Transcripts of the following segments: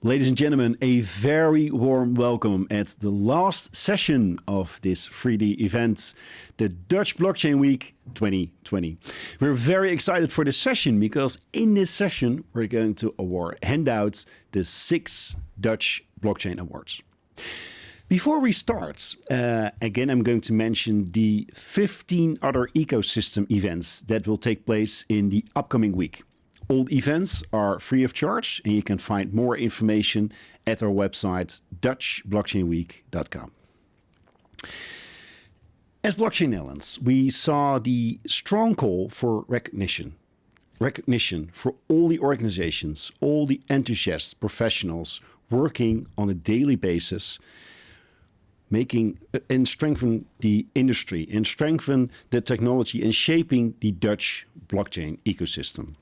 Ladies and gentlemen, a very warm welcome at the last session of this 3D event, the Dutch Blockchain Week 2020. We're very excited for this session because in this session we're going to hand out the 6 Dutch Blockchain Awards. Before we start, again, I'm going to mention the 15 other ecosystem events that will take place in the upcoming week. All events are free of charge and you can find more information at our website, dutchblockchainweek.com. As Blockchain Netherlands, we saw the strong call for recognition for all the organizations, all the enthusiasts, professionals working on a daily basis, making and strengthen the industry and strengthen the technology and shaping the Dutch blockchain ecosystem.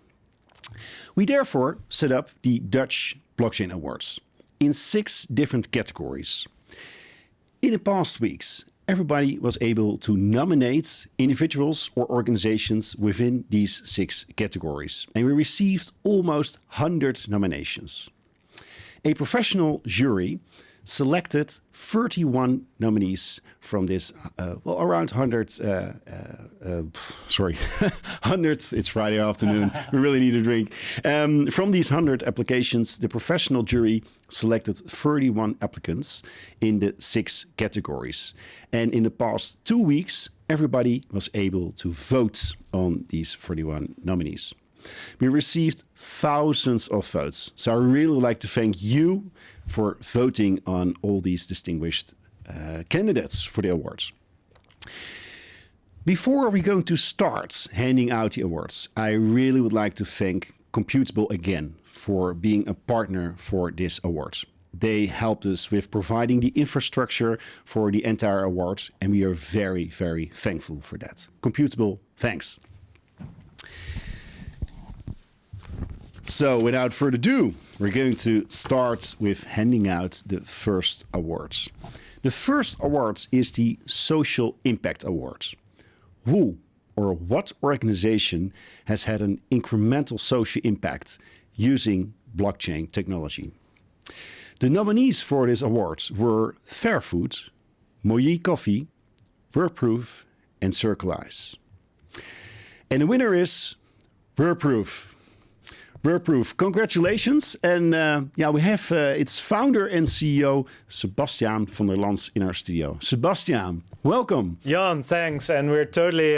We therefore set up the Dutch Blockchain Awards in 6 different categories. In the past weeks, everybody was able to nominate individuals or organizations within these 6 categories, and we received almost 100 nominations. A professional jury selected 31 nominees from this, around 100, 100, it's Friday afternoon, we really need a drink. From these 100 applications, the professional jury selected 31 applicants in the 6 categories. And in the past 2 weeks, everybody was able to vote on these 31 nominees. We received thousands of votes. So I really would like to thank you for voting on all these distinguished candidates for the awards. Before we're going to start handing out the awards, I really would like to thank Computable again for being a partner for this award. They helped us with providing the infrastructure for the entire awards, and we are very, very thankful for that. Computable, thanks. So without further ado, we're going to start with handing out the first awards. The first award is the Social Impact Award. Who or what organization has had an incremental social impact using blockchain technology? The nominees for this award were Fairfood, Moyi Coffee, Wordproof, and Circleize. And the winner is Wordproof. Wordproof, congratulations. And we have its founder and CEO, Sebastiaan van der Lans, in our studio. Sebastiaan, welcome. Jan, thanks. And we're totally,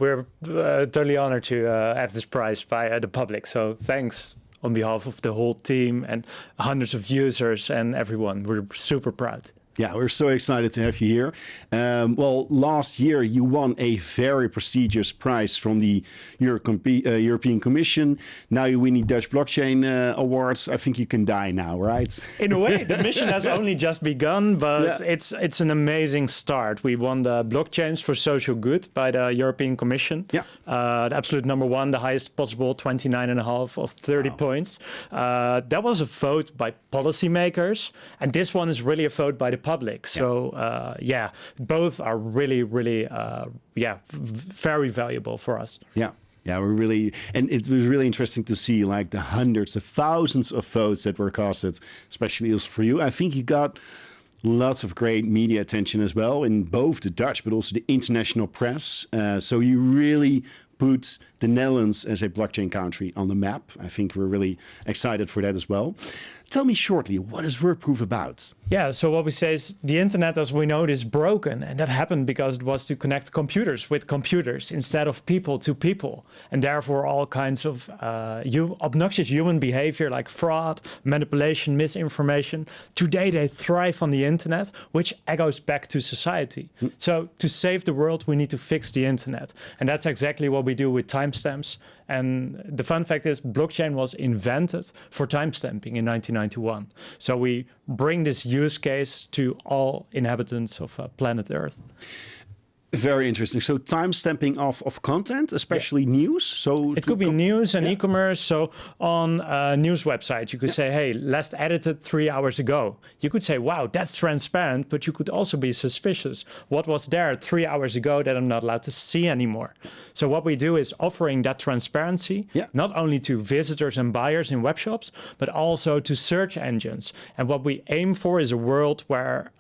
totally honored to have this prize by the public. So thanks on behalf of the whole team and hundreds of users and everyone. We're super proud. Yeah, we're so excited to have you here. Last year you won a very prestigious prize from the European Commission. Now you win the Dutch Blockchain Awards. I think you can die now, right? In a way, the mission has only just begun, but it's an amazing start. We won the Blockchains for Social Good by the European Commission. Yeah. The absolute number 1, the highest possible, 29.5 of 30 points. That was a vote by policymakers, and this one is really a vote by the public. So both are really, really, very valuable for us. Yeah. Yeah, and it was really interesting to see like the hundreds of thousands of votes that were casted, especially also for you. I think you got lots of great media attention as well in both the Dutch, but also the international press. So you really put the Netherlands as a blockchain country on the map. I think we're really excited for that as well. Tell me shortly, what is Wordproof about? Yeah, so what we say is the internet as we know it is broken, and that happened because it was to connect computers with computers instead of people to people, and therefore all kinds of obnoxious human behavior like fraud, manipulation, misinformation. Today they thrive on the internet, which echoes back to society. So to save the world, we need to fix the internet, and that's exactly what we do with timestamps. And the fun fact is blockchain was invented for timestamping in 1991. So we bring this use case to all inhabitants of planet Earth. Very interesting. So timestamping of content, especially news. So it could be news and e-commerce. So on a news website, you could say, hey, last edited 3 hours ago. You could say, wow, that's transparent, but you could also be suspicious. What was there 3 hours ago that I'm not allowed to see anymore? So what we do is offering that transparency, not only to visitors and buyers in web shops, but also to search engines. And what we aim for is a world where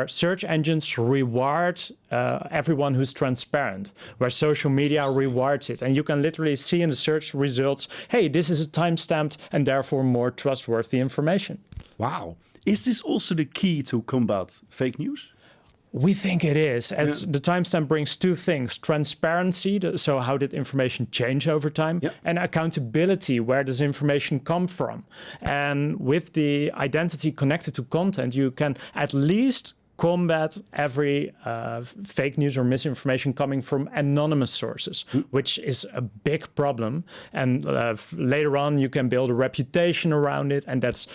search engines reward everyone who's transparent, where social media rewards it. And you can literally see in the search results, hey, this is a timestamped and therefore more trustworthy information. Wow. Is this also the key to combat fake news? We think it is, as the timestamp brings two things: transparency, so how did information change over time, and accountability, where does information come from? And with the identity connected to content, you can at least combat every fake news or misinformation coming from anonymous sources, which is a big problem. And later on, you can build a reputation around it. And that's,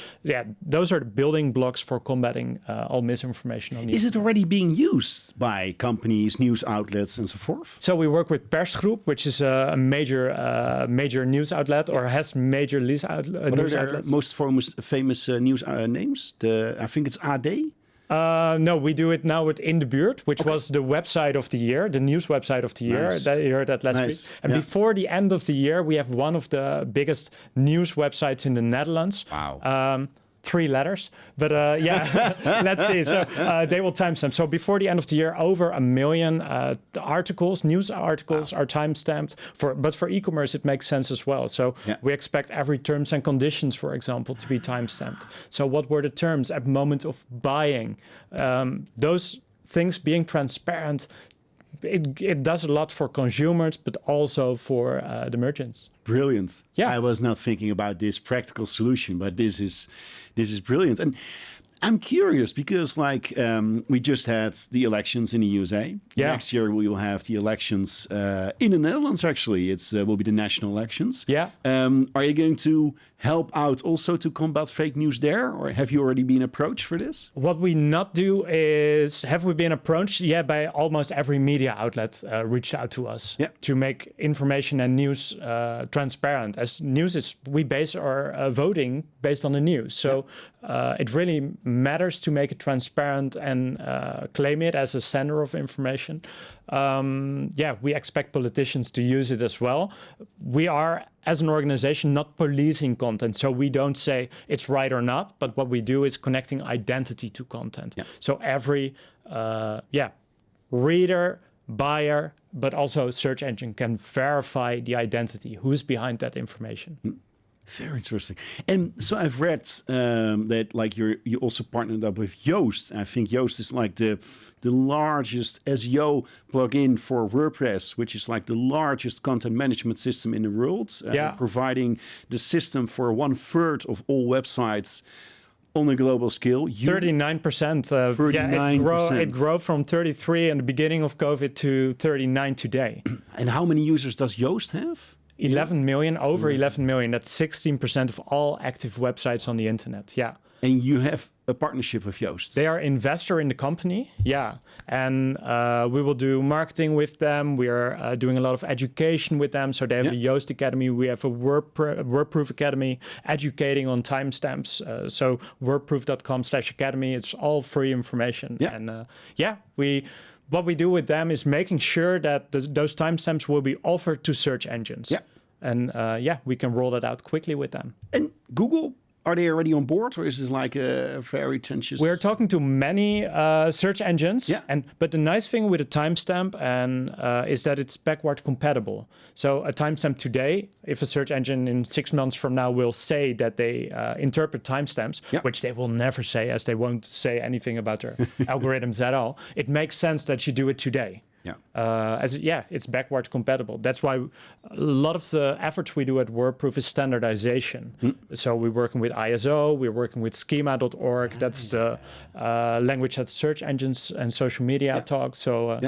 those are the building blocks for combating all misinformation on the Is it already being used by companies, news outlets, and so forth? So we work with Persgroep, which is a major news outlet, or has major news outlets. Most famous news names? I think it's AD. No, we do it now with In the Buurt, which was the website of the year, the news website of the year. Nice. That, you heard that last week. And before the end of the year, we have one of the biggest news websites in the Netherlands. Wow. 3 letters, but let's see. So they will timestamp. So before the end of the year, over 1 million articles, news articles are timestamped. But for e-commerce, it makes sense as well. So we expect every terms and conditions, for example, to be timestamped. So what were the terms at moment of buying? Those things being transparent, it does a lot for consumers, but also for the merchants. Brilliant. Yeah. I was not thinking about this practical solution, but this is brilliant. And I'm curious because we just had the elections in the USA. Yeah. Next year we will have the elections in the Netherlands. Actually, it will be the national elections. Yeah. Are you going to help out also to combat fake news there, or have you already been approached for this? What we not do is, have we been approached? Yeah, by almost every media outlet reached out to us to make information and news transparent. As news is, we base our voting based on the news. So it really matters to make it transparent and claim it as a sender of information. We expect politicians to use it as well. We are, as an organization, not policing content. So we don't say it's right or not, but what we do is connecting identity to content. Yeah. So every reader, buyer, but also search engine can verify the identity, who's behind that information. Very interesting. And so I've read that you also partnered up with Yoast. I think Yoast is like the largest SEO plugin for WordPress, which is like the largest content management system in the world, providing the system for 1/3 of all websites on a global scale. 39%. 39%. It grew from 33 in the beginning of COVID to 39 today. And how many users does Yoast have? 11 million, over 11 million. That's 16% of all active websites on the internet. Yeah. And you have a partnership with Yoast. They are investor in the company. Yeah. And we will do marketing with them. We are doing a lot of education with them. So they have a Yoast Academy. We have a Wordproof Academy educating on timestamps. So wordproof.com/academy. It's all free information. Yeah. And what we do with them is making sure that those timestamps will be offered to search engines. Yeah. And we can roll that out quickly with them. And Google, are they already on board, or is this like a very tenuous? We're talking to many search engines. Yeah. But the nice thing with a timestamp is that it's backward compatible. So a timestamp today, if a search engine in 6 months from now will say that they interpret timestamps, which they will never say, as they won't say anything about their algorithms at all, it makes sense that you do it today. Yeah. It's backward compatible. That's why a lot of the efforts we do at Wordproof is standardization. So we're working with ISO, we're working with schema.org. That's the language that search engines and social media talk. So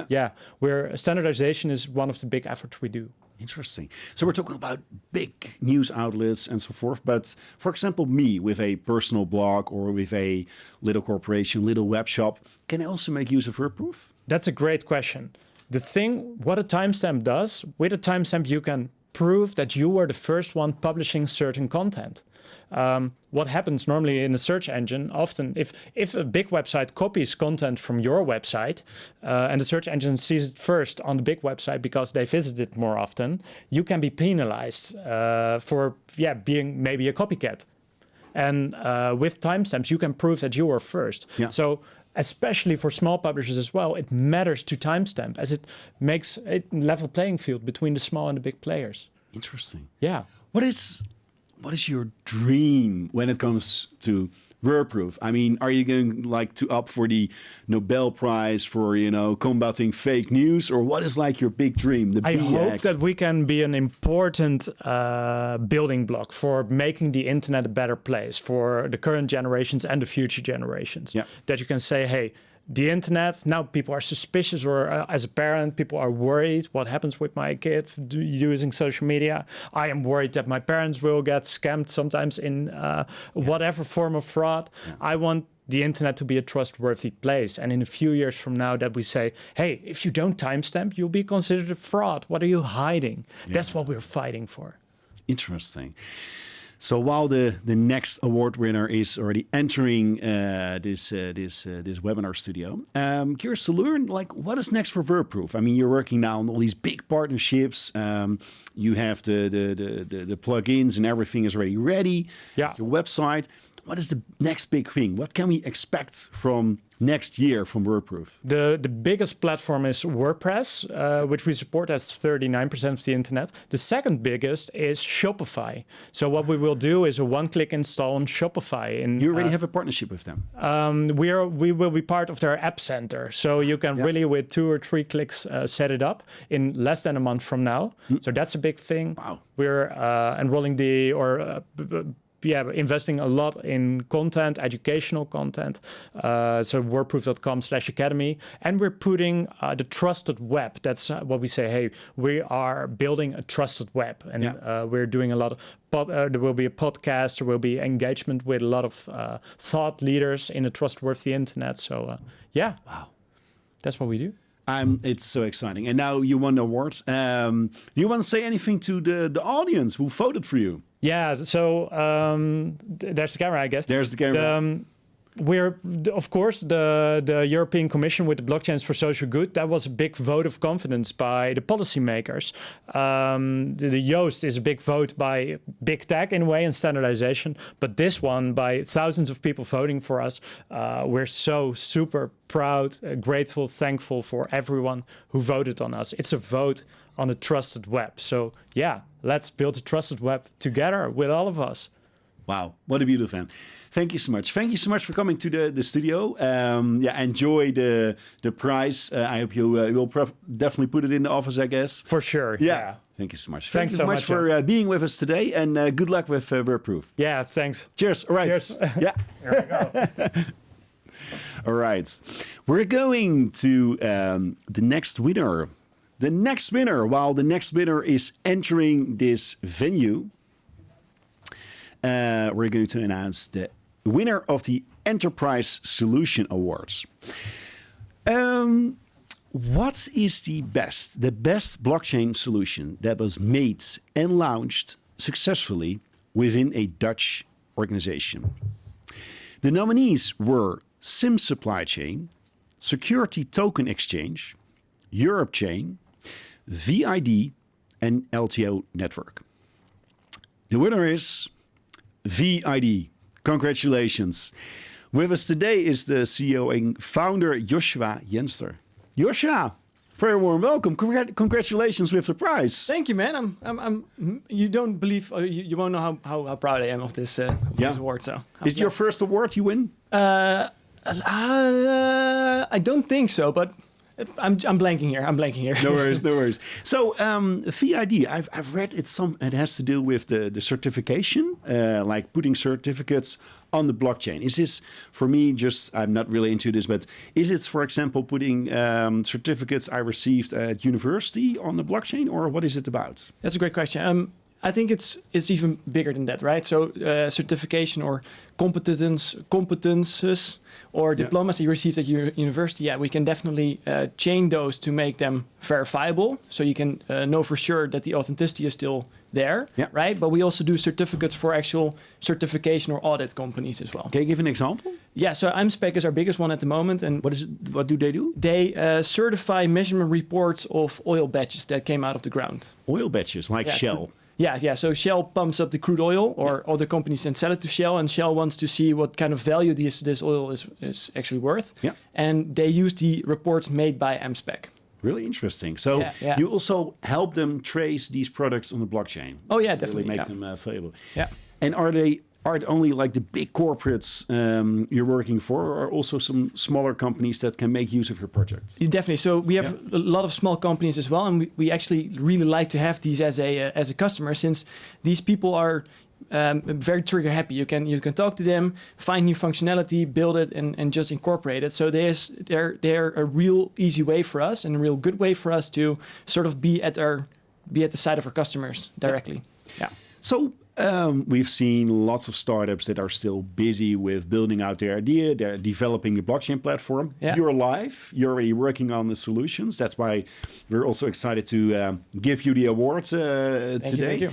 standardization is one of the big efforts we do. Interesting. So we're talking about big news outlets and so forth. But for example, me with a personal blog or with a little corporation, little web shop, can I also make use of Wordproof? That's a great question. The thing, what a timestamp does, with a timestamp you can prove that you were the first one publishing certain content. What happens normally in a search engine, often if a big website copies content from your website and the search engine sees it first on the big website because they visit it more often, you can be penalized for being maybe a copycat. And with timestamps, you can prove that you were first. Yeah. So especially for small publishers as well, it matters to timestamp as it makes a level playing field between the small and the big players. Interesting. Yeah. What is your dream when it comes to Wordproof? I mean, are you going like to opt for the Nobel Prize for, combating fake news, or what is like your big dream? I hope that we can be an important building block for making the internet a better place for the current generations and the future generations. Yeah. That you can say, hey, the internet, now people are suspicious, or as a parent, people are worried what happens with my kid using social media. I am worried that my parents will get scammed sometimes in whatever form of fraud. Yeah. I want the internet to be a trustworthy place. And in a few years from now that we say, hey, if you don't timestamp, you'll be considered a fraud. What are you hiding? Yeah. That's what we're fighting for. Interesting. So while the next award winner is already entering this webinar studio, curious to learn, like, what is next for Wordproof? I mean, you're working now on all these big partnerships. You have the plugins and everything is already ready. Yeah. Your website. What is the next big thing? What can we expect from next year from Wordproof? The biggest platform is WordPress, which we support as 39% of the internet. The second biggest is Shopify. So what we will do is a one-click install on Shopify. You already have a partnership with them? We will be part of their app center. So you can really, with 2 or 3 clicks, set it up in less than a month from now. So that's a big thing. Wow. We're enrolling investing a lot in content, educational content. So wordproof.com/academy. And we're putting the trusted web. That's what we say, hey, we are building a trusted web. And we're doing a lot of, there will be a podcast, there will be engagement with a lot of thought leaders in a trustworthy internet. So wow, that's what we do. It's so exciting. And now you won the award. Do you want to say anything to the audience who voted for you? Yeah, so there's the camera, I guess. There's the camera. We're, of course, the European Commission with the blockchains for social good. That was a big vote of confidence by the policymakers. The Joost is a big vote by big tech in a way and standardization. But this one, by thousands of people voting for us, we're so super proud, grateful, thankful for everyone who voted on us. It's a vote on a trusted web. So yeah, let's build a trusted web together with all of us. Wow, what a beautiful fan. Thank you so much. Thank you so much for coming to the studio. Enjoy the prize. I hope you will definitely put it in the office, I guess. For sure, yeah. Thank you so much. Thanks so much for being with us today, and good luck with Wordproof. Yeah, thanks. Cheers. All right. Cheers. Yeah. Here we go. All right. We're going to the next winner. The next winner, while the next winner is entering this venue, we're going to announce the winner of the Enterprise Solution Awards. What is the best blockchain solution that was made and launched successfully within a Dutch organization? The nominees were SIM Supply Chain, Security Token Exchange, Europe Chain, VID, and LTO Network. The winner is VID. Congratulations. With us today is the CEO and founder, Joshua Jenster. Joshua, very warm welcome. Congratulations with the prize. Thank you, man. I'm you don't believe, you won't know how proud I am of this award. So, is it your first award you win? I don't think so, but I'm blanking here. No worries. So VID, I've read it has to do with the certification, like putting certificates on the blockchain. Is this, for me, I'm not really into this, but is it, for example, putting certificates I received at university on the blockchain, or what is it about? That's a great question. I think it's even bigger than that, right? So certification or competences or diplomas that you received at your university, we can definitely chain those to make them verifiable. So you can know for sure that the authenticity is still there, right? But we also do certificates for actual certification or audit companies as well. Can you give an example? Yeah, so AMSPEC is our biggest one at the moment. And what is it? What do they do? They certify measurement reports of oil batches that came out of the ground. Oil batches, like Shell. Yeah. So Shell pumps up the crude oil, or other companies, and sell it to Shell. And Shell wants to see what kind of value this oil is actually worth. Yeah. And they use the reports made by AMSPEC. Really interesting. So you also help them trace these products on the blockchain. Oh yeah, definitely. Really make them available. Yeah. And are it only like the big corporates you're working for, or also some smaller companies that can make use of your project? Definitely. So we have a lot of small companies as well, and we actually really like to have these as a customer, since these people are very trigger happy. You can talk to them, find new functionality, build it, and just incorporate it. So they're a real easy way for us, and a real good way for us to sort of be at the side of our customers directly. Yeah. So we've seen lots of startups that are still busy with building out their idea. They're developing a blockchain platform. Yeah. You're live. You're already working on the solutions. That's why we're also excited to give you the award today. Thank you.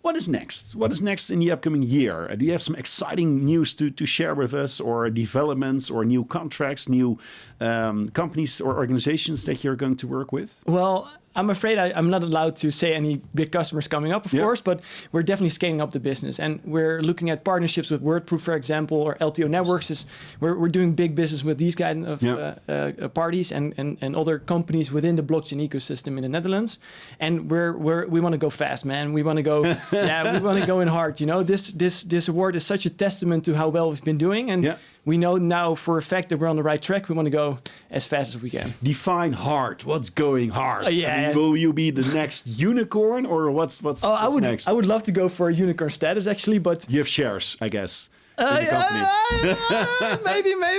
What is next? What is next in the upcoming year? Do you have some exciting news to share with us, or developments, or new contracts, new companies or organizations that you're going to work with? Well, I'm afraid I'm not allowed to say any big customers coming up, of course, but we're definitely scaling up the business. And we're looking at partnerships with Wordproof, for example, or LTO Networks. We're doing big business with these kind of parties and other companies within the blockchain ecosystem in the Netherlands. And we want to go fast, man. We want to go, we want to go in hard. You know, this award is such a testament to how well we've been doing. And we know now for a fact that we're on the right track. We want to go as fast as we can. Define hard. What's going hard? Will you be the next unicorn, or what's next? I would love to go for a unicorn status, actually, but you have shares, I guess. Maybe,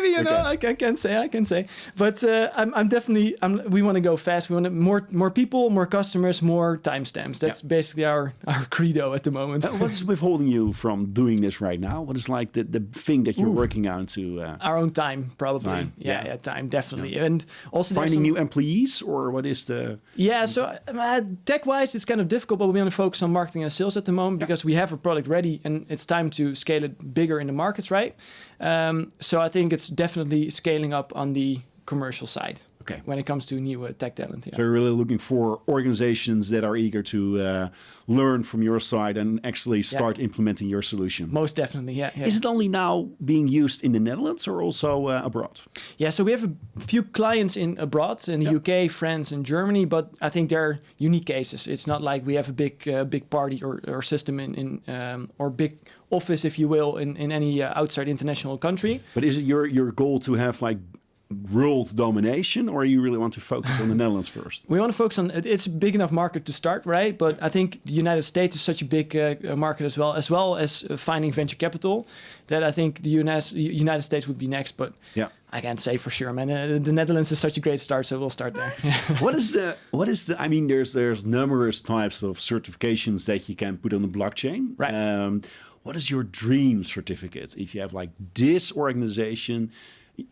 you know, I can say, but I'm definitely, we want to go fast. We want more people, more customers, more timestamps. That's basically our credo at the moment. What's withholding you from doing this right now? What is like the thing that you're working on to? Our own time, probably. Time, definitely. And also finding new employees, or what is the? Yeah, so tech-wise, it's kind of difficult, but we want to focus on marketing and sales at the moment because we have a product ready, and it's time to scale it bigger in the markets, right? So I think it's definitely scaling up on the commercial side. Okay. When it comes to new tech talent. Yeah. So you're really looking for organizations that are eager to learn from your side and actually start implementing your solution. Most definitely, yeah. Is it only now being used in the Netherlands or also abroad? Yeah, so we have a few clients abroad, in the UK, France, and Germany, but I think they're unique cases. It's not like we have a big party or system in or big office, if you will, in any outside international country. But is it your goal to have like world domination, or you really want to focus on the Netherlands first? We want to focus on it's a big enough market to start, right? But I think the United States is such a big market as well as finding venture capital, that I think the United States would be next. But I can't say for sure, man. The Netherlands is such a great start, so we'll start there. What is the? I mean, there's numerous types of certifications that you can put on the blockchain, right? What is your dream certificate? If you have like this organization,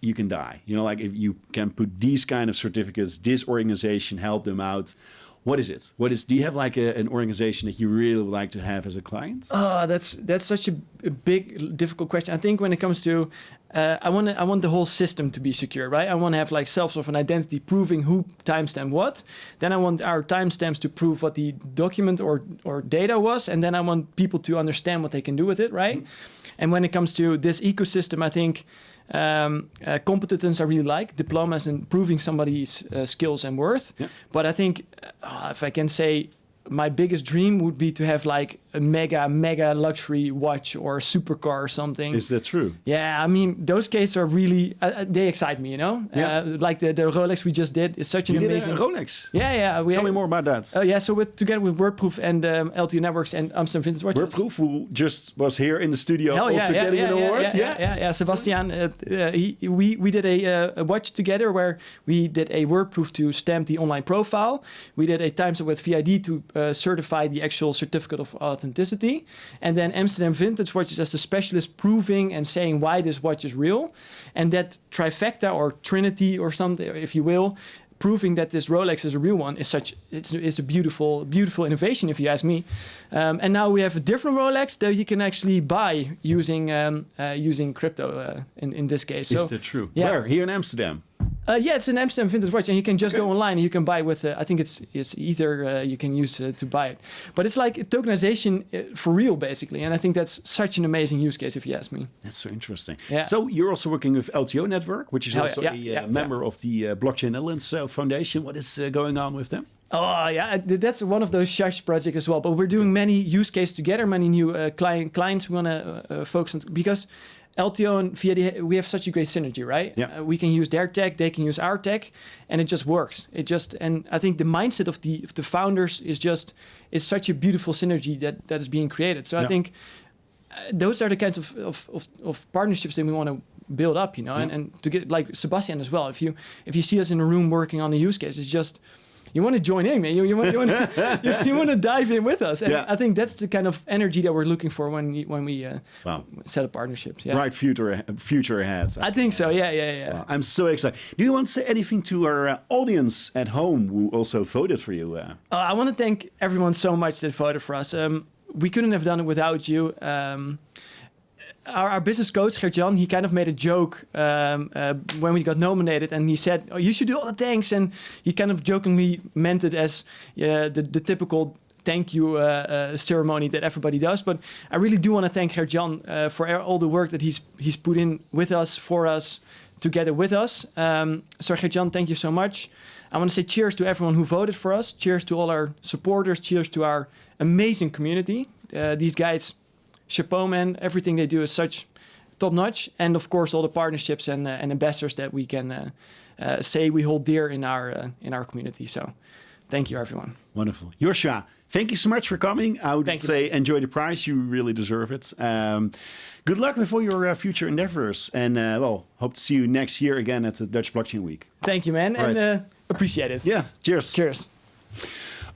you can die. You know, like if you can put these kind of certificates, this organization, help them out. What is it? Do you have like an organization that you really would like to have as a client? Oh, that's such a big, difficult question. I think when it comes to, I want the whole system to be secure, right? I want to have like self-sovereign identity proving who timestamped what. Then I want our timestamps to prove what the document or data was. And then I want people to understand what they can do with it, right? Mm-hmm. And when it comes to this ecosystem, I think competence I really like, diplomas and proving somebody's skills and worth. Yeah. But I think if I can say, my biggest dream would be to have like a mega luxury watch or a supercar or something. Is that true? Yeah, I mean, those cases are really, they excite me, you know? Like the Rolex we just did is such an amazing... Did a Rolex? Yeah. Tell me more about that. So together with Wordproof and LTO Networks and Amsterdam Vintage Watches. Wordproof, who just was here in the studio getting an award. Yeah. Sebastiaan, we did a watch together where we did a Wordproof to stamp the online profile. We did a timestamp with VID to certify the actual certificate of authenticity. And then Amsterdam Vintage Watches as the specialist proving and saying why this watch is real. And that trifecta or trinity or something, if you will, proving that this Rolex is a real one is it's a beautiful innovation, if you ask me. And now we have a different Rolex that you can actually buy using crypto in this case. Is that true? Yeah. Where? Here in Amsterdam? Yeah, it's an Amsterdam Vintage Watch, and you can just go online and you can buy with, I think it's Ether you can use to buy it. But it's like tokenization for real, basically. And I think that's such an amazing use case, if you ask me. That's so interesting. Yeah. So you're also working with LTO Network, which is also a member of the Blockchain Netherlands Foundation. What is going on with them? Oh, yeah, that's one of those Shush projects as well. But we're doing many use cases together, many new clients we want to focus on. Because LTO and VID, we have such a great synergy, right? Yeah. We can use their tech, they can use our tech, and it just works. And I think the mindset of the founders is such a beautiful synergy that is being created. So I think those are the kinds of partnerships that we want to build up, and to get like Sebastiaan as well. If you see us in a room working on a use case, it's just, you want to join in, man. You want to dive in with us, and I think that's the kind of energy that we're looking for when we set up partnerships. Yeah. Bright future ahead. I think so. Yeah. Wow, I'm so excited. Do you want to say anything to our audience at home who also voted for you? I want to thank everyone so much that voted for us. We couldn't have done it without you. Our business coach, Jan, he kind of made a joke when we got nominated, and he said, "Oh, you should do all the thanks." And he kind of jokingly meant it as the typical thank you ceremony that everybody does. But I really do want to thank Jan for all the work that he's put in with us, for us, together with us. So Jan, thank you so much. I want to say cheers to everyone who voted for us. Cheers to all our supporters. Cheers to our amazing community. These guys, chapeau, man. Everything they do is such top notch. And of course, all the partnerships and ambassadors that we can say we hold dear in our community. So thank you, everyone. Wonderful. Joshua, thank you so much for coming. I would say enjoy the prize. You really deserve it. Good luck with all your future endeavors. And hope to see you next year again at the Dutch Blockchain Week. Thank you, man. Right. And appreciate it. Yeah. Cheers. Cheers.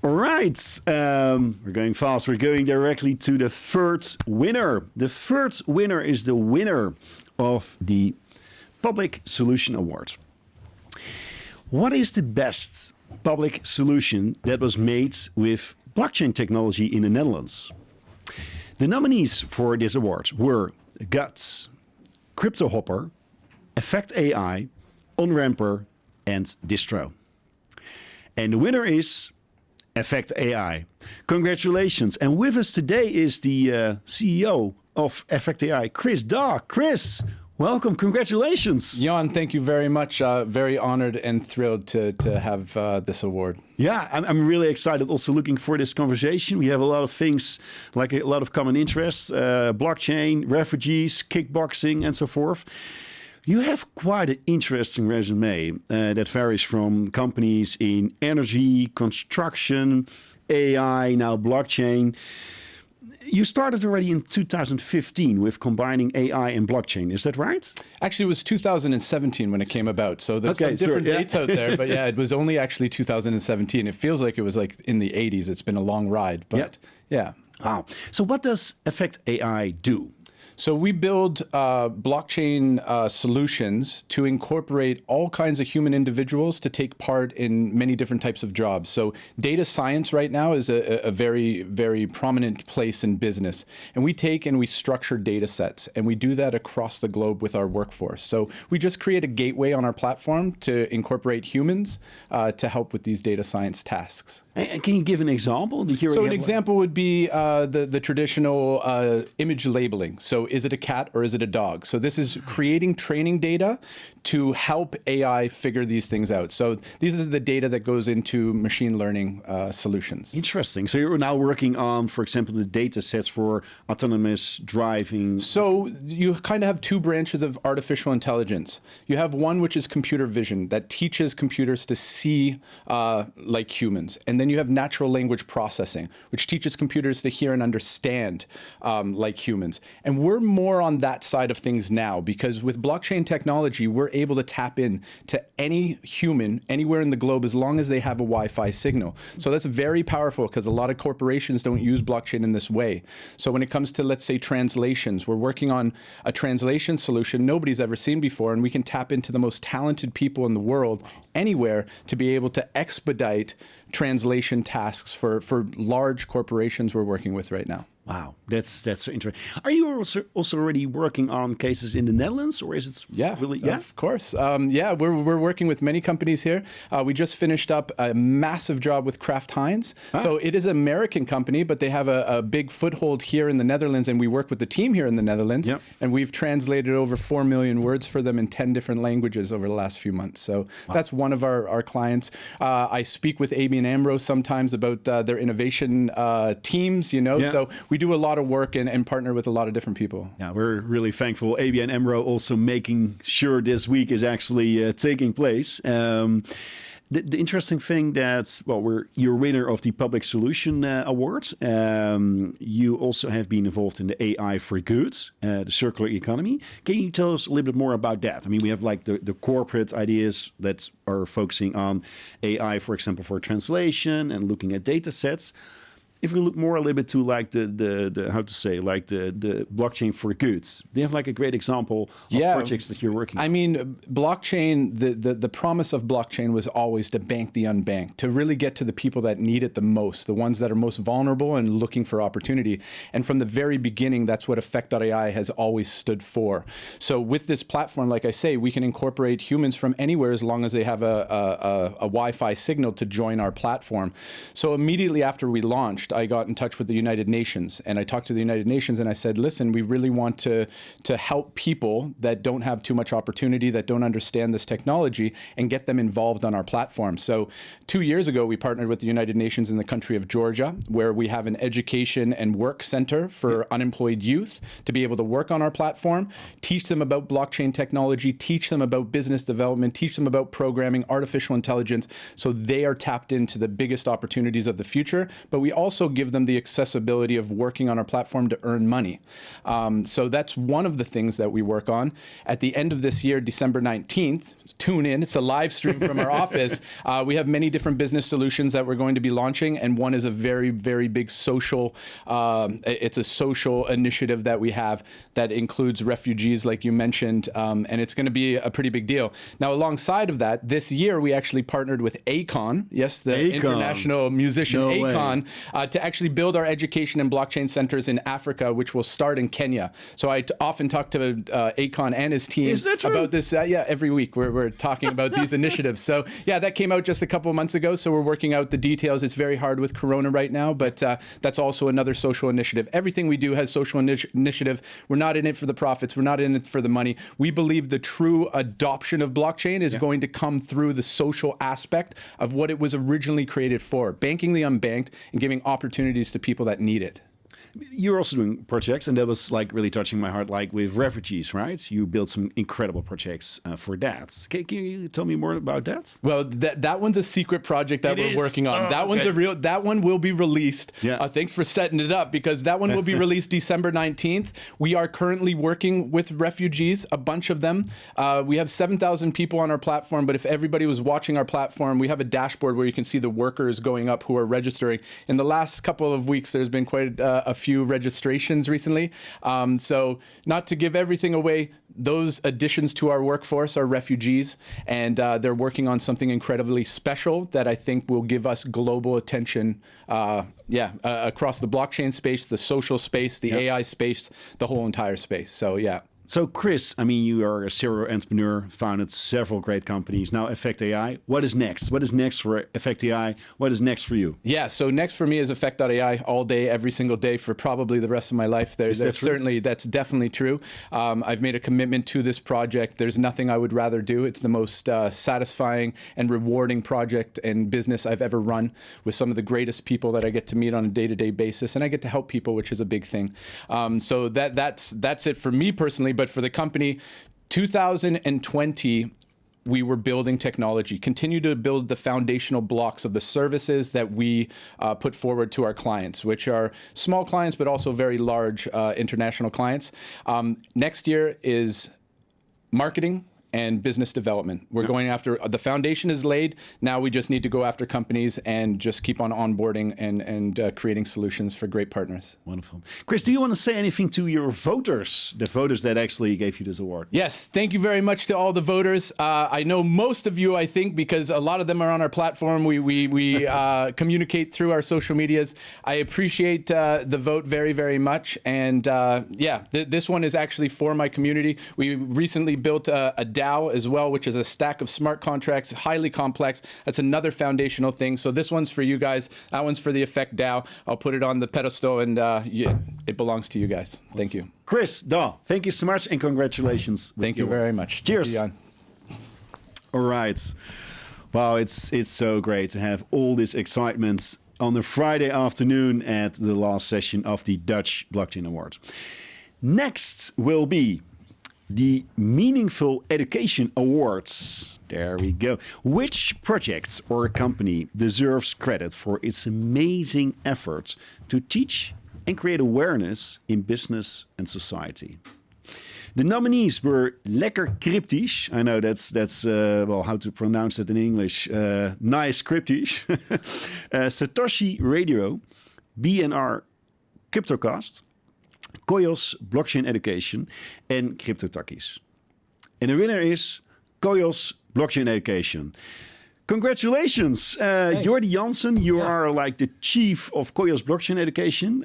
All right, we're going fast. We're going directly to the third winner. The third winner is the winner of the Public Solution Award. What is the best public solution that was made with blockchain technology in the Netherlands? The nominees for this award were Guts, CryptoHopper, Effect.AI, OnRamper, and Distro. And the winner is Effect.AI. Congratulations. And with us today is the CEO of Effect.AI, Chris Dawe. Chris, welcome. Congratulations. Jan, thank you very much. Very honored and thrilled to have this award. Yeah, I'm really excited. Also looking for this conversation. We have a lot of things, like a lot of common interests, blockchain, refugees, kickboxing, and so forth. You have quite an interesting resume that varies from companies in energy, construction, AI, now blockchain. You started already in 2015 with combining AI and blockchain. Is that right? Actually, it was 2017 when it came about. So there's some different dates out there. But yeah, it was only actually 2017. It feels like it was like in the 80s. It's been a long ride. But yeah. Wow. So what does Effect.AI do? So we build blockchain solutions to incorporate all kinds of human individuals to take part in many different types of jobs. So data science right now is a very, very prominent place in business. And we take and we structure data sets, and we do that across the globe with our workforce. So we just create a gateway on our platform to incorporate humans to help with these data science tasks. And can you give an example? So an example would be the traditional image labeling. So is it a cat or is it a dog? So this is creating training data to help AI figure these things out. So this is the data that goes into machine learning solutions. Interesting. So you're now working on, for example, the data sets for autonomous driving. So you kind of have two branches of artificial intelligence. You have one which is computer vision that teaches computers to see like humans. And then then you have natural language processing, which teaches computers to hear and understand like humans. And we're more on that side of things now, because with blockchain technology, we're able to tap in to any human anywhere in the globe as long as they have a Wi-Fi signal. So that's very powerful, because a lot of corporations don't use blockchain in this way. So when it comes to, let's say, translations, we're working on a translation solution nobody's ever seen before, and we can tap into the most talented people in the world anywhere to be able to expedite translation tasks for large corporations we're working with right now. Wow, that's so interesting. Are you also already working on cases in the Netherlands, or is it really? Yeah, of course. We're working with many companies here. We just finished up a massive job with Kraft Heinz. So it is an American company, but they have a big foothold here in the Netherlands, and we work with the team here in the Netherlands. Yep. And we've translated over 4 million words for them in 10 different languages over the last few months. So that's one of our clients. I speak with ABN Amro sometimes about their innovation teams, so we do a lot of work and partner with a lot of different people. Yeah, we're really thankful. ABN Amro also making sure this week is actually taking place. The interesting thing that, you're winner of the Public Solution Award. You also have been involved in the AI for Good, the circular economy. Can you tell us a little bit more about that? I mean, we have like the corporate ideas that are focusing on AI, for example, for translation and looking at data sets. If we look more a little bit to like the blockchain for goods, they have like a great example of projects that you're working on. I mean, blockchain, the promise of blockchain was always to bank the unbanked, to really get to the people that need it the most, the ones that are most vulnerable and looking for opportunity. And from the very beginning, that's what Effect.AI has always stood for. So with this platform, like I say, we can incorporate humans from anywhere as long as they have a Wi-Fi signal to join our platform. So immediately after we launched, I got in touch with the United Nations, and I talked to the United Nations and I said, listen, we really want to help people that don't have too much opportunity, that don't understand this technology, and get them involved on our platform. So 2 years ago, we partnered with the United Nations in the country of Georgia, where we have an education and work center for unemployed youth to be able to work on our platform, teach them about blockchain technology, teach them about business development, teach them about programming, artificial intelligence, so they are tapped into the biggest opportunities of the future. But we also give them the accessibility of working on our platform to earn money. So that's one of the things that we work on. At the end of this year, December 19th, tune in. It's a live stream from our office. We have many different business solutions that we're going to be launching, and one is a very, very big social, it's a social initiative that we have that includes refugees, like you mentioned, and it's going to be a pretty big deal. Now, alongside of that, this year we actually partnered with Akon, yes, the international musician Akon, to actually build our education and blockchain centers in Africa, which will start in Kenya. So I often talk to Akon and his team about this. Every week we're talking about these initiatives. So yeah, that came out just a couple of months ago. So we're working out the details. It's very hard with Corona right now, but that's also another social initiative. Everything we do has social initiative. We're not in it for the profits. We're not in it for the money. We believe the true adoption of blockchain is going to come through the social aspect of what it was originally created for, banking the unbanked and giving opportunities to people that need it. You're also doing projects, and that was like really touching my heart, like with refugees, right? You built some incredible projects for that. Can you tell me more about that? Well, that one's a secret project that we're working on. That one will be released. Yeah. Thanks for setting it up, because that one will be released December 19th. We are currently working with refugees, a bunch of them. We have 7,000 people on our platform, but if everybody was watching our platform, we have a dashboard where you can see the workers going up who are registering. In the last couple of weeks, there's been quite a few registrations recently. So not to give everything away, those additions to our workforce are refugees, and they're working on something incredibly special that I think will give us global attention across the blockchain space, the social space, the AI space, the whole entire space. So yeah. So Chris, I mean, you are a serial entrepreneur, founded several great companies. Now Effect.AI, what is next? What is next for Effect.AI? What is next for you? Yeah, so next for me is Effect.AI all day, every single day for probably the rest of my life. That's definitely true. I've made a commitment to this project. There's nothing I would rather do. It's the most satisfying and rewarding project and business I've ever run, with some of the greatest people that I get to meet on a day-to-day basis, and I get to help people, which is a big thing. So that's it for me personally. But for the company, 2020 we were building technology, continue to build the foundational blocks of the services that we put forward to our clients, which are small clients, but also very large international clients. Next year is marketing and business development. We're going after, the foundation is laid. Now we just need to go after companies and just keep on onboarding and creating solutions for great partners. Wonderful. Chris, do you want to say anything to your voters, the voters that actually gave you this award? Yes, thank you very much to all the voters. I know most of you, I think, because a lot of them are on our platform. We communicate through our social medias. I appreciate the vote very, very much. And yeah, this one is actually for my community. We recently built a Dawe as well, which is a stack of smart contracts, highly complex. That's another foundational thing. So this one's for you guys. That one's for the Effect.AI. I'll put it on the pedestal, and it belongs to you guys. Thank you. Chris, Dawe, thank you so much, and congratulations. Thank you very much. Cheers. Jan. All right. Wow, it's so great to have all this excitement on a Friday afternoon at the last session of the Dutch Blockchain Award. Next will be the Meaningful Education Awards. There we go. Which project or company deserves credit for its amazing efforts to teach and create awareness in business and society? The nominees were Lekker Cryptisch. I know that's well, how to pronounce it in English. Nice Cryptisch. Satoshi Radio, BNR Cryptocast, KOIOS Blockchain Education en CryptoTakkies. En de winnaar is KOIOS Blockchain Education. Congratulations, Jordi Jansen. You are like the chief of KOIOS Blockchain Education.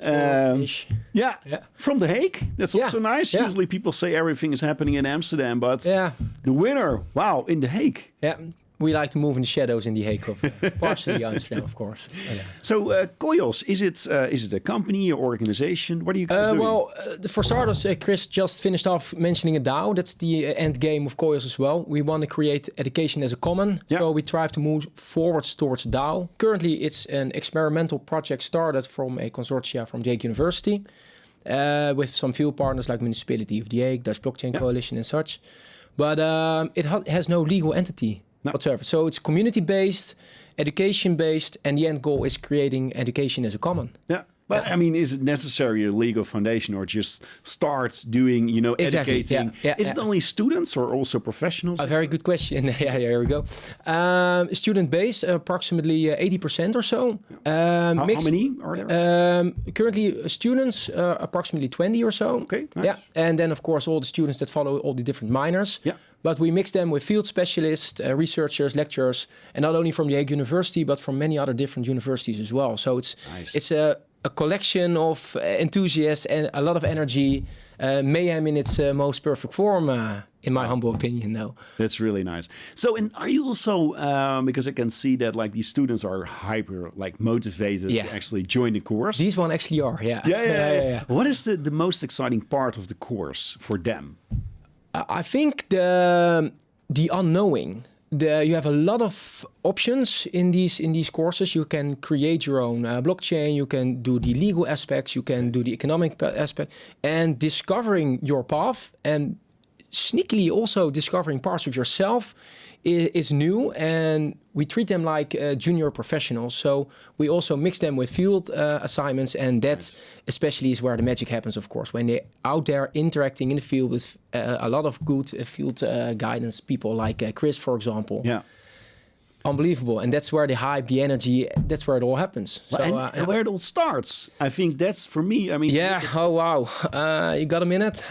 Yeah, from The Hague. That's also nice. Yeah. Usually people say everything is happening in Amsterdam, but the winner, wow, in The Hague. Yeah. We like to move in the shadows in the Hague of partially Amsterdam, of course. So KOIOS, is it a company or organization? What are you guys doing? Well, for starters, Chris just finished off mentioning a DAO. That's the end game of KOIOS as well. We want to create education as a common. Yeah. So we try to move forwards towards DAO. Currently, it's an experimental project started from a consortia from the Hague University with some field partners like Municipality of the Hague, Dutch Blockchain Coalition and such. But it has no legal entity whatsoever. So it's community-based, education-based, and the end goal is creating education as a common. Yeah. But I mean, is it necessary a legal foundation or just start doing, educating? Is it only students or also professionals? A very good question. Here we go. Student base, approximately 80% or so. How many are there? Currently, students, approximately 20 or so. Okay, nice. Yeah, and then of course all the students that follow all the different minors. Yeah. But we mix them with field specialists, researchers, lecturers, and not only from the Hague University, but from many other different universities as well. So it's a collection of enthusiasts and a lot of energy, mayhem in its most perfect form, in my humble opinion, though. That's really nice. So, and are you also, because I can see that like these students are hyper motivated to actually join the course? These one actually are, Yeah. What is the most exciting part of the course for them? I think the unknowing. You have a lot of options in these courses. You can create your own blockchain. You can do the legal aspects. You can do the economic aspect. And discovering your path and sneakily also discovering parts of yourself is new. And we treat them like junior professionals. So we also mix them with field assignments. And that especially is where the magic happens, of course, when they're out there interacting in the field with a lot of good field guidance people like Chris, for example. Yeah. Unbelievable. And that's where the hype, the energy, that's where it all happens. So, and where it all starts. I think that's for me. I mean, oh, wow. You got a minute?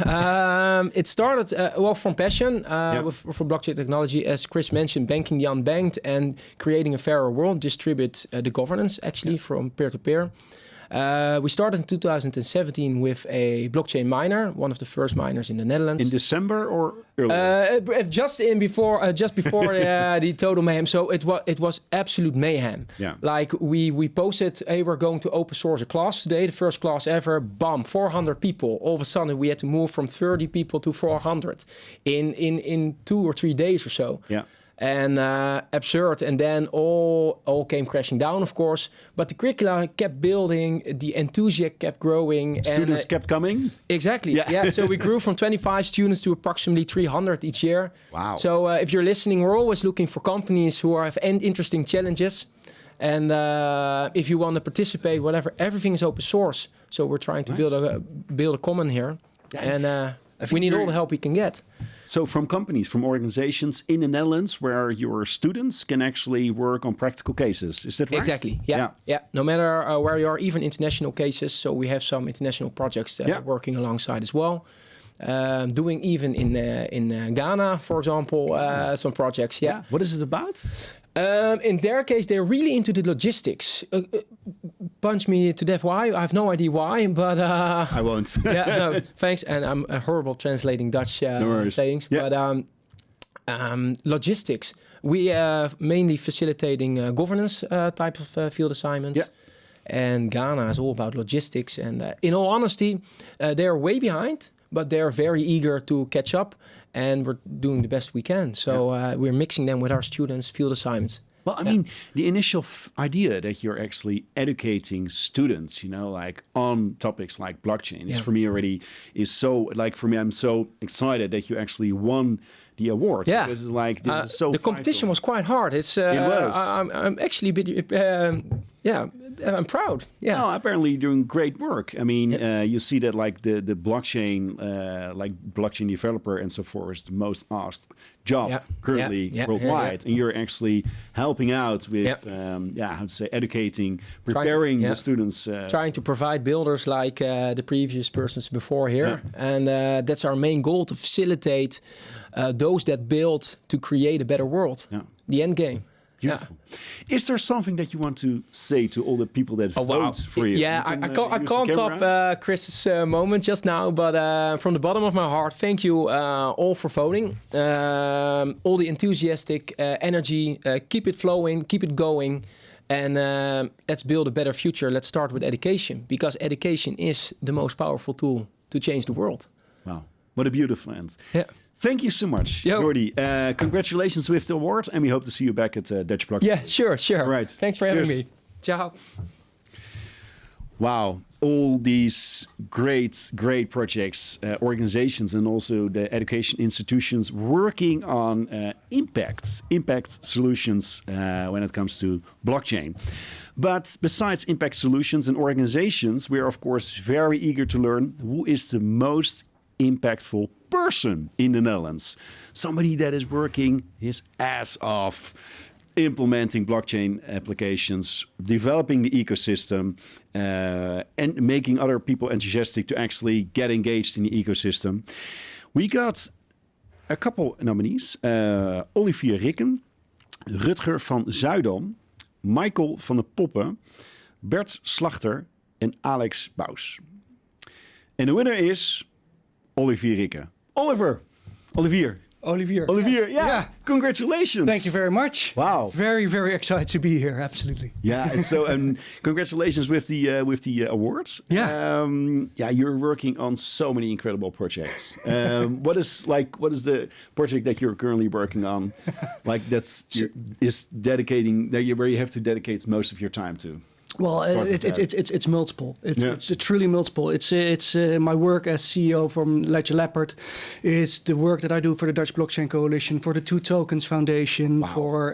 It started, from passion for blockchain technology, as Chris mentioned, banking the unbanked and creating a fairer world, distribute the governance actually from peer-to-peer. We started in 2017 with a blockchain miner, one of the first miners in the Netherlands. In December or earlier? Just before the total mayhem. So it was absolute mayhem. Yeah. Like we posted, hey, we're going to open source a class today, the first class ever. Bam, 400 people. All of a sudden, we had to move from 30 people to 400 in 2 or 3 days or so. Yeah. and absurd. And then all came crashing down, of course. But the curricula kept building, the enthusiasm kept growing. Students kept coming? Exactly, yeah. So we grew from 25 students to approximately 300 each year. Wow. So if you're listening, we're always looking for companies who have interesting challenges. And if you want to participate, whatever, everything is open source. So we're trying to build a common here. And we need all the help we can get. So from companies, from organizations in the Netherlands where your students can actually work on practical cases. Is that right? Exactly, yeah. No matter where you are, even international cases. So we have some international projects that are working alongside as well. Doing even in Ghana, for example, some projects, What is it about? In their case, they're really into the logistics. Punch me to death. Why? I have no idea why, but I won't. no, thanks. And I'm horrible translating Dutch sayings. Yeah. But logistics. We are mainly facilitating governance type of field assignments. Yeah. And Ghana is all about logistics. And in all honesty, they're way behind, but they're very eager to catch up. And we're doing the best we can. So we're mixing them with our students' field assignments. Well, I mean, the initial idea that you're actually educating students, like on topics like blockchain is for me already for me, I'm so excited that you actually won the award. Yeah. Because it's like, this is so the competition was quite hard. It was. I'm actually a bit, I'm proud. Yeah. No, apparently you're doing great work. I mean, you see that like the blockchain, like blockchain developer and so forth is the most asked job currently worldwide. And you're actually helping out with, educating, preparing the students. Trying to provide builders like the previous persons before here. Yeah. And that's our main goal, to facilitate those that build to create a better world. Yeah. The end game. Beautiful. Yeah. Is there something that you want to say to all the people that vote for you? Yeah, I can't top Chris's moment just now, but from the bottom of my heart, thank you all for voting. All the enthusiastic energy, keep it flowing, keep it going, and let's build a better future. Let's start with education, because education is the most powerful tool to change the world. Wow, what a beautiful end. Yeah. Thank you so much, Jordi. Congratulations with the award, and we hope to see you back at Dutch Blockchain. Yeah, sure. All right. Thanks for having me. Ciao. Wow, all these great projects, organizations, and also the education institutions working on impact solutions when it comes to blockchain. But besides impact solutions and organizations, we are of course very eager to learn who is the most impactful person in the Netherlands. Somebody that is working his ass off, implementing blockchain applications, developing the ecosystem, and making other people enthusiastic to actually get engaged in the ecosystem. We got a couple nominees. Olivier Rikken, Rutger van Zuidam, Michael van de Poppen, Bert Slachter en Alex Bous. En de winner is Olivier Rikken. Olivier, yeah. Congratulations. Thank you very much. Wow. Very, very excited to be here. Absolutely. Yeah, and so congratulations with the awards. Yeah. You're working on so many incredible projects. What is the project that you're currently working on? Like where you have to dedicate most of your time to? Well, it's multiple. It's truly multiple. It's my work as CEO from Ledger Leopard. It's the work that I do for the Dutch Blockchain Coalition, for the Two Tokens Foundation, for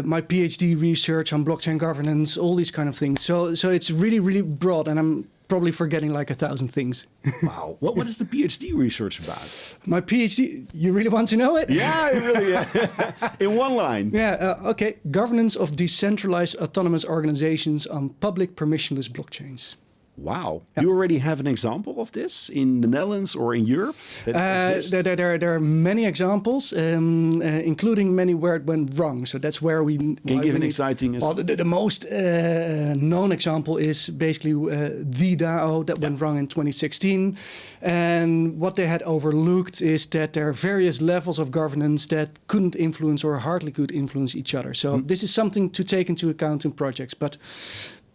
my PhD research on blockchain governance, all these kind of things. So it's really, really broad, and I'm probably forgetting like 1,000 things. Wow. What is the PhD research about? My PhD, you really want to know it? Yeah, really. In one line. Yeah, okay. Governance of decentralized autonomous organizations on public permissionless blockchains. Wow. Yeah. You already have an example of this in the Netherlands or in Europe? There are many examples, including many where it went wrong. So that's where we... Can you give an exciting... Well, the most known example is basically the Dawe that went wrong in 2016. And what they had overlooked is that there are various levels of governance that couldn't influence or hardly could influence each other. So this is something to take into account in projects. But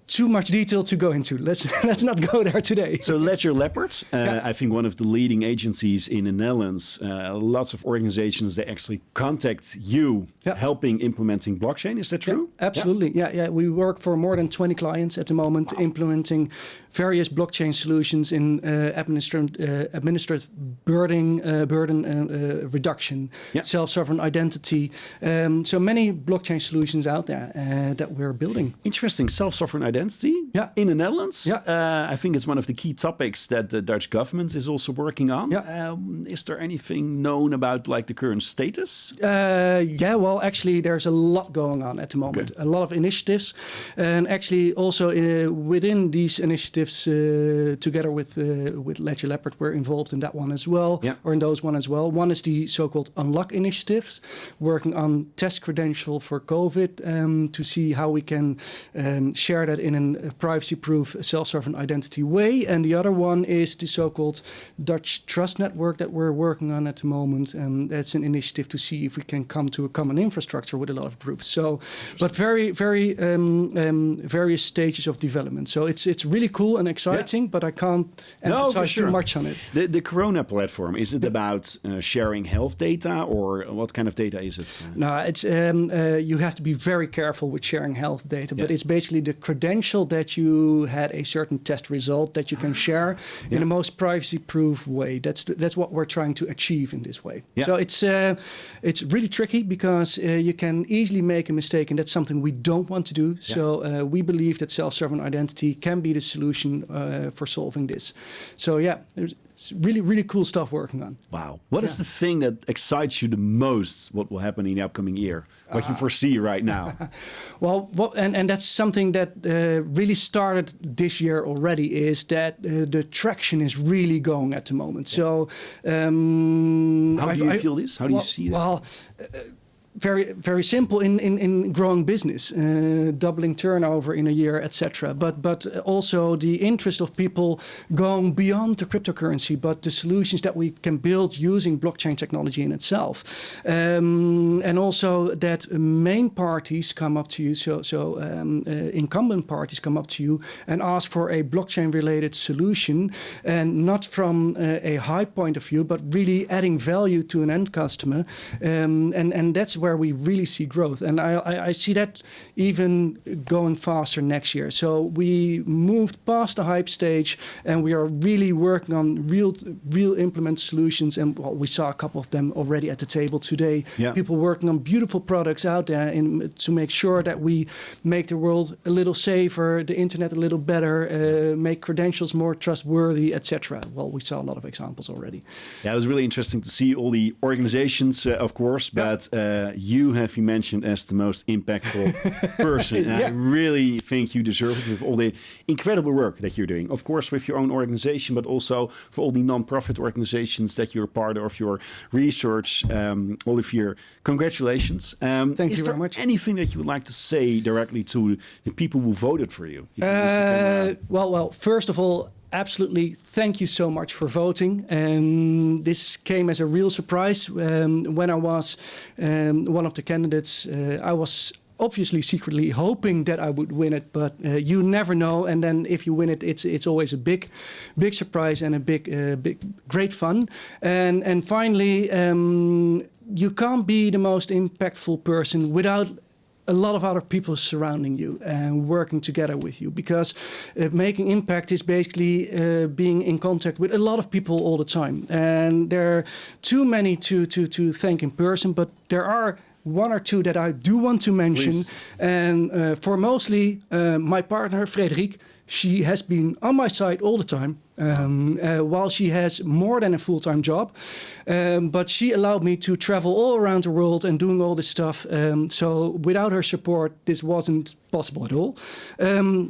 too much detail to go into. Let's not go there today. So Ledger Leopard, I think one of the leading agencies in the Netherlands, lots of organizations, they actually contact you helping implementing blockchain. Is that true? Yeah, absolutely. Yeah. We work for more than 20 clients at the moment, implementing various blockchain solutions in administrative burden reduction, self-sovereign identity. So many blockchain solutions out there that we're building. Interesting. Self-sovereign identity in the Netherlands. I think it's one of the key topics that the Dutch government is also working on. Is there anything known about like the current status? Well, actually, there's a lot going on at the moment. A lot of initiatives. And actually also within these initiatives, together with Ledger Leopard, we're involved in that one as well, or in those one as well. One is the so-called Unlock initiatives, working on test credential for COVID to see how we can share that in a privacy-proof, self-sovereign identity way. And the other one is the so-called Dutch Trust Network that we're working on at the moment. And that's an initiative to see if we can come to a common infrastructure with a lot of groups. So, but very, very various stages of development. So it's really cool and exciting, but I can't emphasize too much on it. The Corona platform, is it about sharing health data, or what kind of data is it? No, it's you have to be very careful with sharing health data, but it's basically the credential that you had a certain test result that you can share in the most privacy-proof way. That's what we're trying to achieve in this way. So it's really tricky because you can easily make a mistake, and that's something we don't want to do. So we believe that self-sovereign identity can be the solution for solving this. So there's really, really cool stuff working on. Wow. What is the thing that excites you the most, what will happen in the upcoming year? What you foresee right now? And that's something that really started this year already, is that the traction is really going at the moment. So how do you feel this? How do you see it? Very, very simple in growing business, doubling turnover in a year, etc. But also the interest of people going beyond the cryptocurrency, but the solutions that we can build using blockchain technology in itself, and also that main parties come up to you, so incumbent parties come up to you and ask for a blockchain-related solution, and not from a high point of view, but really adding value to an end customer, and that's where we really see growth. And I see that even going faster next year. So we moved past the hype stage, and we are really working on real implement solutions. And we saw a couple of them already at the table today. People working on beautiful products out there to make sure that we make the world a little safer, the internet a little better, make credentials more trustworthy, etc. Well, we saw a lot of examples already. Yeah, it was really interesting to see all the organizations, of course, but you have been mentioned as the most impactful person. And I really think you deserve it with all the incredible work that you're doing. Of course, with your own organization, but also for all the non-profit organizations that you're part of, your research. Olivier, congratulations. Thank you very much. Is there anything that you would like to say directly to the people who voted for you? Well, first of all, absolutely, thank you so much for voting. This came as a real surprise. When I was one of the candidates, I was obviously secretly hoping that I would win it, but you never know. And then if you win it, it's always a big surprise and a big great fun. And finally, you can't be the most impactful person without a lot of other people surrounding you and working together with you, because making impact is basically being in contact with a lot of people all the time. And there are too many to thank in person, but there are one or two that I do want to mention. Please. And for mostly my partner, Frederik, she has been on my side all the time. While she has more than a full-time job, but she allowed me to travel all around the world and doing all this stuff. So without her support, this wasn't possible at all.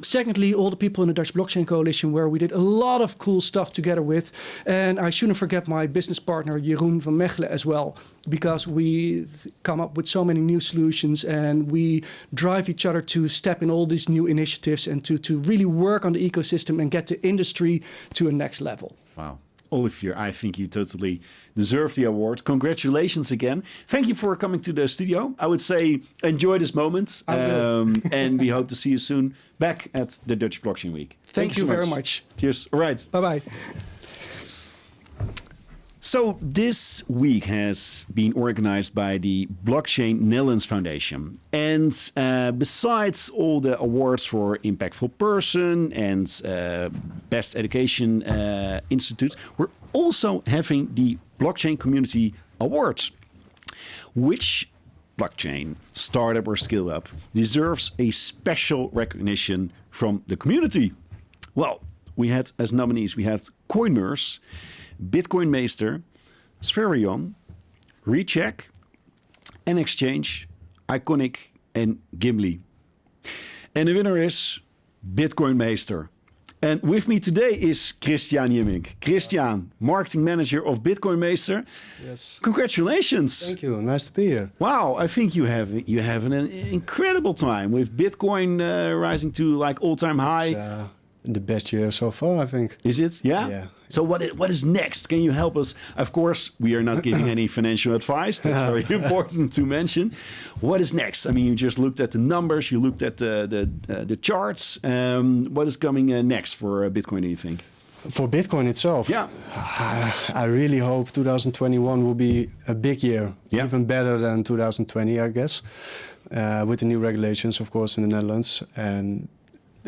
Secondly, all the people in the Dutch Blockchain Coalition, where we did a lot of cool stuff together with. And I shouldn't forget my business partner, Jeroen van Mechelen, as well, because we come up with so many new solutions, and we drive each other to step in all these new initiatives and to really work on the ecosystem and get the industry to a next level. Wow. Olivier, I think you totally deserve the award. Congratulations again. Thank you for coming to the studio. I would say enjoy this moment. And we hope to see you soon back at the Dutch Blockchain Week. Thank you very much. Cheers. All right. Bye-bye. So this week has been organized by the Blockchain Netherlands Foundation. And besides all the awards for Impactful Person and Best Education Institute, we're also having the Blockchain Community Awards. Which blockchain, startup or scale-up deserves a special recognition from the community? Well, we had as nominees, we had Coinmers, Bitcoin Meester, Spherion, Recheck, N-Exchange, Iconic and Gimli. And the winner is Bitcoin Meester. And with me today is Christiaan Jimmink. Christiaan, marketing manager of Bitcoin Meester. Yes. Congratulations. Thank you. Nice to be here. Wow, I think you have an incredible time with Bitcoin rising to like all-time high. It's, the best year so far, I think. Is it? Yeah? Yeah. So what is next? Can you help us? Of course, we are not giving any financial advice. That's very important to mention. What is next? I mean, you just looked at the numbers. You looked at the charts. What is coming next for Bitcoin, do you think? For Bitcoin itself? Yeah. I really hope 2021 will be a big year. Yeah. Even better than 2020, I guess. With the new regulations, of course, in the Netherlands. And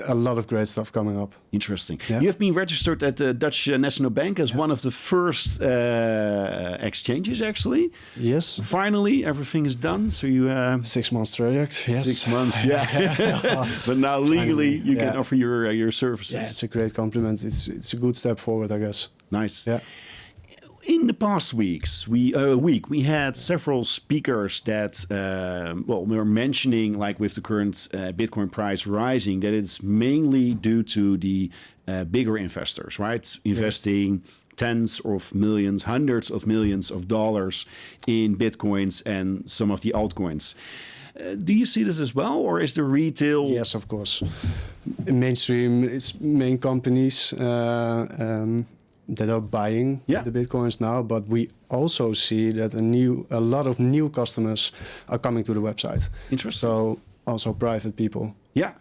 a lot of great stuff coming up. Interesting. Yeah. You have been registered at the Dutch National Bank as one of the first exchanges, actually. Yes. Finally, everything is done. So you 6 months project. Yes. 6 months, yeah. But now legally you can offer your services. Yeah, it's a great compliment. It's a good step forward, I guess. Nice. Yeah. In the past weeks, we had several speakers that, we were mentioning, like with the current Bitcoin price rising, that it's mainly due to the bigger investors, right? Investing tens of millions, hundreds of millions of dollars in Bitcoins and some of the altcoins. Do you see this as well, or is the retail? Yes, of course. In mainstream, it's main companies that are buying the Bitcoins now, but we also see that a lot of new customers are coming to the website. Interesting. So also private people. Yeah.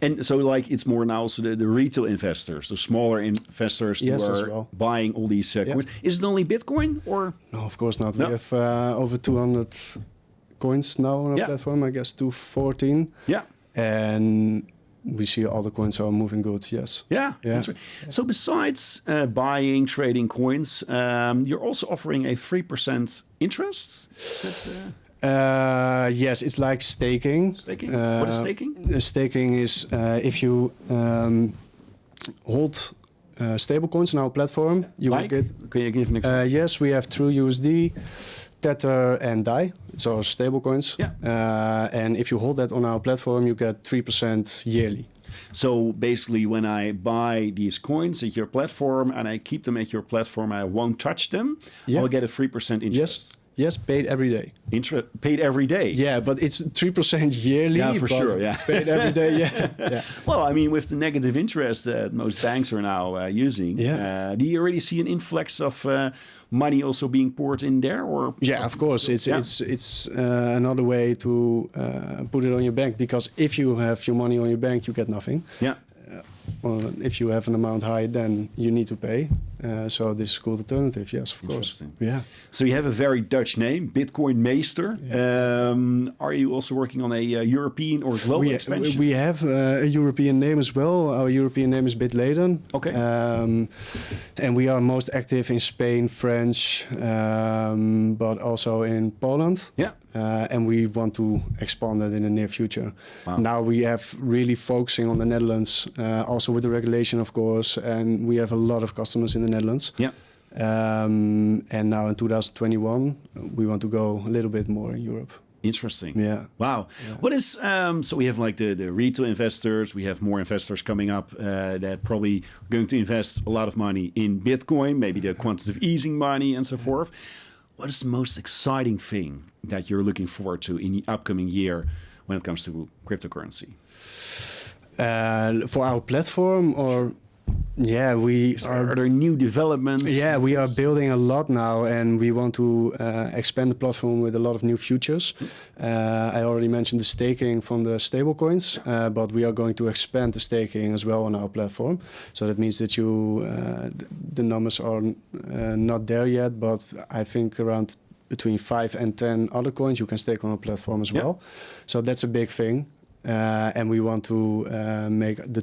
And so like it's more now also the retail investors, the smaller investors who are buying all these coins. Is it only Bitcoin or? No, of course not. We have over 200 coins now on our platform, I guess 214. Yeah. And we see all the coins are moving good, yes. Yeah. That's right. So besides buying, trading coins, you're also offering a 3% interest? Yes, it's like staking. Staking? What is staking? Staking is if you hold stable coins on our platform, you will get... Can you give an example? Yes, we have TrueUSD, Tether and Dawe. It's our stable coins. Yeah. And if you hold that on our platform, you get 3% yearly. So basically, when I buy these coins at your platform and I keep them at your platform, I won't touch them, I'll get a 3% interest. Yes, paid every day. Paid every day? Yeah, but it's 3% yearly. Yeah, for sure, yeah. Paid every day, yeah. Well, I mean, with the negative interest that most banks are now using, do you already see an influx of money also being poured in there? Or of course. It's another way to put it on your bank, because if you have your money on your bank, you get nothing. Yeah. If you have an amount high, then you need to pay. So this is a good alternative, yes, of course. Yeah. So you have a very Dutch name, Bitcoin Meester. Yeah. Are you also working on a European or global expansion? We have a European name as well. Our European name is Bitleden. Okay. And we are most active in Spain, France, but also in Poland. Yeah. And we want to expand that in the near future. Wow. Now we have really focusing on the Netherlands, also with the regulation, of course, and we have a lot of customers in the Netherlands. Yeah. And now in 2021, we want to go a little bit more in Europe. Interesting. Yeah. Wow. Yeah. What is so we have like the retail investors. We have more investors coming up that probably going to invest a lot of money in Bitcoin, maybe the quantitative easing money and so forth. What is the most exciting thing that you're looking forward to in the upcoming year when it comes to cryptocurrency? For our platform or Yeah, are there new developments? Yeah, we are building a lot now, and we want to expand the platform with a lot of new features. I already mentioned the staking from the stablecoins, but we are going to expand the staking as well on our platform. So that means that the numbers are not there yet, but I think around between 5 and 10 other coins you can stake on our platform as well. So that's a big thing, and we want to make the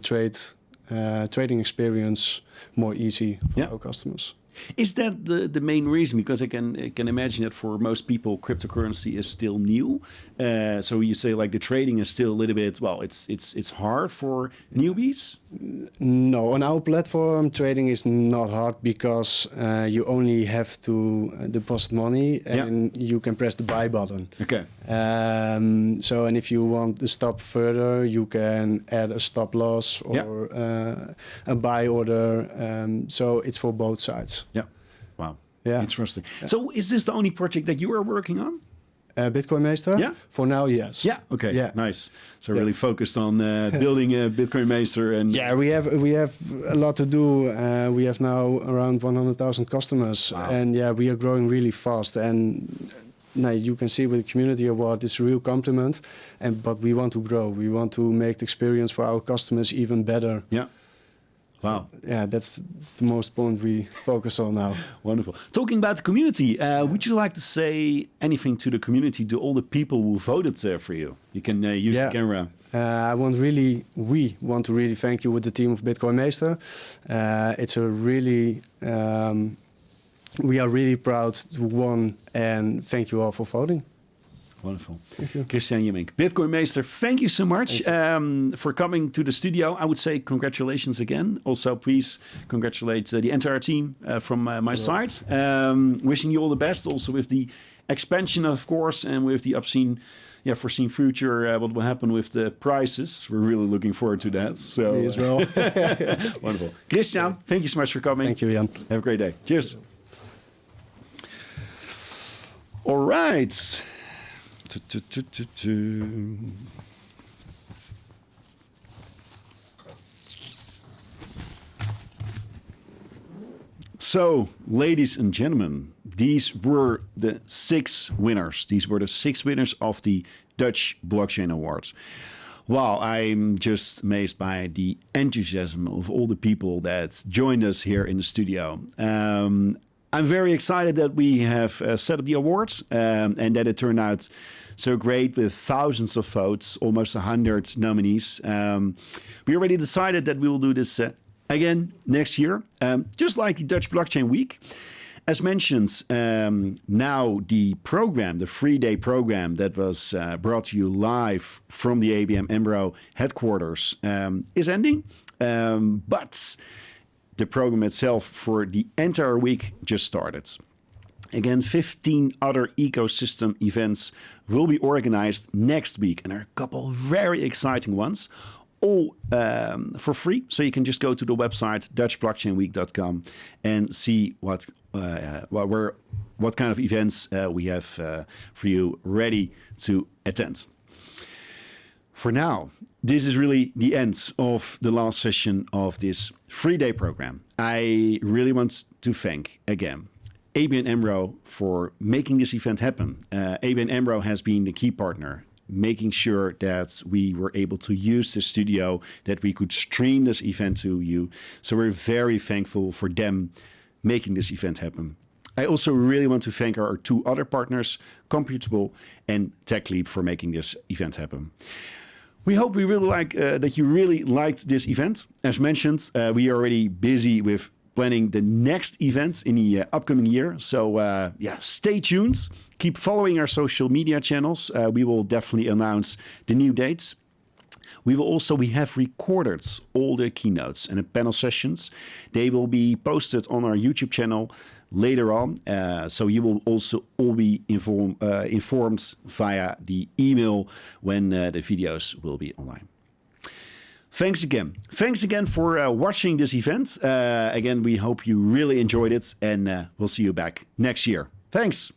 trading experience more easy for our customers. Is that the main reason? Because I can imagine that for most people, cryptocurrency is still new. So you say like the trading is still a little bit, well, it's hard for newbies? No, on our platform, trading is not hard because you only have to deposit money and you can press the buy button. Okay. And if you want to stop further, you can add a stop loss or a buy order. So it's for both sides. Yeah. Wow. Yeah. Interesting. Yeah. So is this the only project that you are working on? Bitcoin Meester? Yeah. For now, yes. Yeah. Okay. Yeah. Nice. So really focused on building a Bitcoin Meester and. Yeah, we have a lot to do. We have now around 100,000 customers, and we are growing really fast. And you can see with the community award, it's a real compliment. But we want to grow. We want to make the experience for our customers even better. Yeah. Wow. Yeah, that's the most point we focus on now. Wonderful. Talking about the community, would you like to say anything to the community, to all the people who voted for you? You can use the camera. We want to really thank you with the team of Bitcoin Meester. It's a really, we are really proud to won, and thank you all for voting. Wonderful. Thank you. Christiaan, Jimmink. Bitcoin Meester, thank you so much for coming to the studio. I would say congratulations again. Also, please congratulate the entire team from my side. Wishing you all the best also with the expansion, of course, and with the foreseen future, what will happen with the prices. We're really looking forward to that. So, me as well. Wonderful. Christiaan, thank you so much for coming. Thank you, Jan. Have a great day. Cheers. All right. So, ladies and gentlemen, these were the 6 winners. These were the 6 winners of the Dutch Blockchain Awards. Wow, I'm just amazed by the enthusiasm of all the people that joined us here in the studio. I'm very excited that we have set up the awards and that it turned out so great with thousands of votes, almost 100 nominees. We already decided that we will do this again next year, just like the Dutch Blockchain Week. As mentioned, now the program, the 3-day program that was brought to you live from the ABN Amro headquarters is ending. But the program itself for the entire week just started. Again, 15 other ecosystem events will be organized next week. And there are a couple very exciting ones, all for free. So you can just go to the website, dutchblockchainweek.com, and see what kind of events we have for you ready to attend. For now, this is really the end of the last session of this 3-day program. I really want to thank again ABN Amro for making this event happen. ABN Amro has been the key partner, making sure that we were able to use the studio, that we could stream this event to you. So we're very thankful for them making this event happen. I also really want to thank our 2 other partners, Computable and TechLeap, for making this event happen. We hope that you really liked this event. As mentioned, we are already busy with planning the next event in the upcoming year. So stay tuned. Keep following our social media channels. We will definitely announce the new dates. We have recorded all the keynotes and the panel sessions. They will be posted on our YouTube channel later on. So you will also all be informed via the email when the videos will be online. Thanks again. Thanks again for watching this event. Again, we hope you really enjoyed it, and we'll see you back next year. Thanks.